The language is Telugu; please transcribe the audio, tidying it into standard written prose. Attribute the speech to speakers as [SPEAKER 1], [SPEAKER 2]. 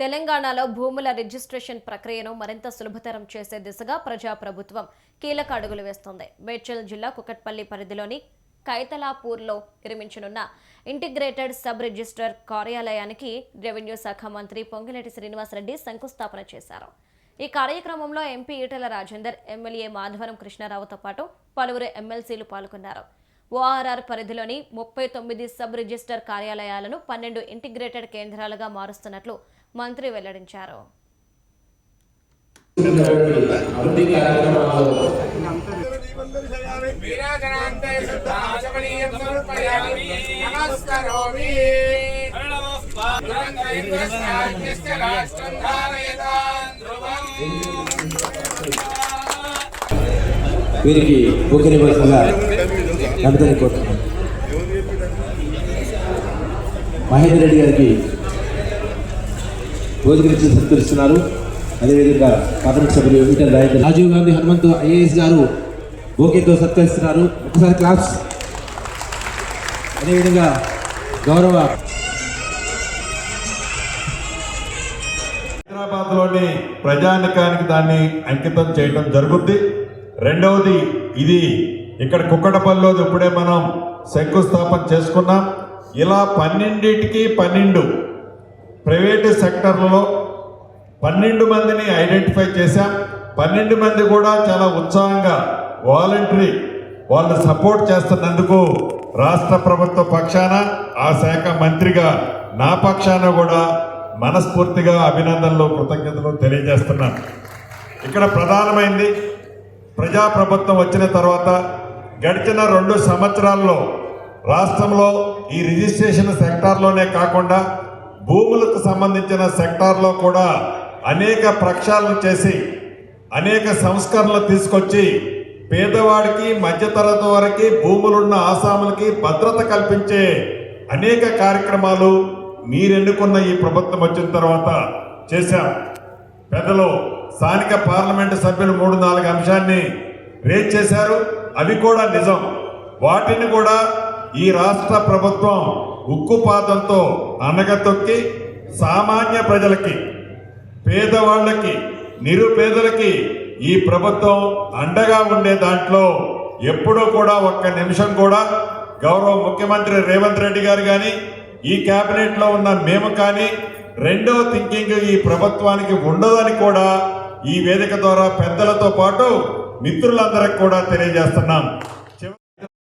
[SPEAKER 1] తెలంగాణలో భూముల రిజిస్ట్రేషన్ ప్రక్రియను మరింత సులభతరం చేసే దిశగా ప్రజాప్రభుత్వం కీలక అడుగులు వేస్తోంది. మేడ్చల్ జిల్లా కుకట్పల్లి పరిధిలోని కైతలాపూర్లో నిర్మించనున్న ఇంటిగ్రేటెడ్ సబ్ రిజిస్టర్ కార్యాలయానికి రెవెన్యూ శాఖ మంత్రి పొంగిలేటి శ్రీనివాసరెడ్డి శంకుస్థాపన చేశారు. ఈ కార్యక్రమంలో ఎంపీ ఈటెల రాజేందర్, ఎమ్మెల్యే మాధవరం కృష్ణారావుతో పాటు పలువురు ఎమ్మెల్సీలు పాల్గొన్నారు. ఓఆర్ఆర్ పరిధిలోని 39 సబ్ రిజిస్టర్ కార్యాలయాలను 12 ఇంటిగ్రేటెడ్ కేంద్రాలుగా మారుస్తున్నట్లు మంత్రి వెల్లడించారు.
[SPEAKER 2] వీరికి బుక్కనివ్వాల్సిందిగా కవితని కోరుతున్నాను. మహేందర్ రెడ్డి గారికి భోజనం సత్కరిస్తున్నారు. అదేవిధంగా పార్లమెంట్ సభ్యులు ఈటెల రాజేందర్, రాజీవ్ గాంధీ హనుమంతు ఐఏఎస్ గారు బోకేతో సత్కరిస్తున్నారు. ఒకసారి క్లాప్స్. అదేవిధంగా గౌరవ
[SPEAKER 3] హైదరాబాద్లోని ప్రజానికానికి దాన్ని అంకితం చేయడం జరుగుద్ది. రెండవది, ఇది ఇక్కడ కుక్కటపల్లిలో ఇప్పుడే మనం శంకుస్థాపన చేసుకున్నాం. ఇలా 12కి 12 ప్రైవేటు సెక్టర్లలో 12 మందిని ఐడెంటిఫై చేశాం. 12 మంది కూడా చాలా ఉత్సాహంగా వాలంటరీ వాళ్ళు సపోర్ట్ చేస్తున్నందుకు రాష్ట్ర ప్రభుత్వ పక్షాన, ఆ శాఖ మంత్రిగా నా పక్షాన కూడా మనస్ఫూర్తిగా అభినందనలు, కృతజ్ఞతలు తెలియజేస్తున్నాను. ఇక్కడ ప్రధానమైంది, ప్రజాప్రభుత్వం వచ్చిన తర్వాత గడిచిన 2 సంవత్సరాల్లో రాష్ట్రంలో ఈ రిజిస్ట్రేషన్ సెక్టార్లోనే కాకుండా భూములకు సంబంధించిన సెక్టార్లో కూడా అనేక ప్రక్షాళన చేసి అనేక సంస్కరణలు తీసుకొచ్చి పేదవాడికి, మధ్యతరగతి వారికి, భూములున్న ఆసాములకి భద్రత కల్పించే అనేక కార్యక్రమాలు మీరెన్నుకున్న ఈ ప్రభుత్వం వచ్చిన తర్వాత చేశాం. పెద్దలు స్థానిక పార్లమెంటు సభ్యులు 3-4 అంశాన్ని రేజ్ చేశారు. అవి కూడా నిజం. వాటిని కూడా ఈ రాష్ట్ర ప్రభుత్వం ఉక్కుపాతంతో అనగతొక్కి సామాన్య ప్రజలకి, పేదవాళ్ళకి, నిరుపేదలకి ఈ ప్రభుత్వం అండగా ఉండే దాంట్లో ఎప్పుడూ కూడా ఒక్క నిమిషం కూడా గౌరవ ముఖ్యమంత్రి రేవంత్ రెడ్డి గారు కానీ, ఈ కేబినెట్లో ఉన్న మేము కానీ రెండవ థింకింగ్ ఈ ప్రభుత్వానికి ఉండదని కూడా ఈ వేదిక ద్వారా పెద్దలతో పాటు మిత్రులందరికీ కూడా తెలియజేస్తున్నాం.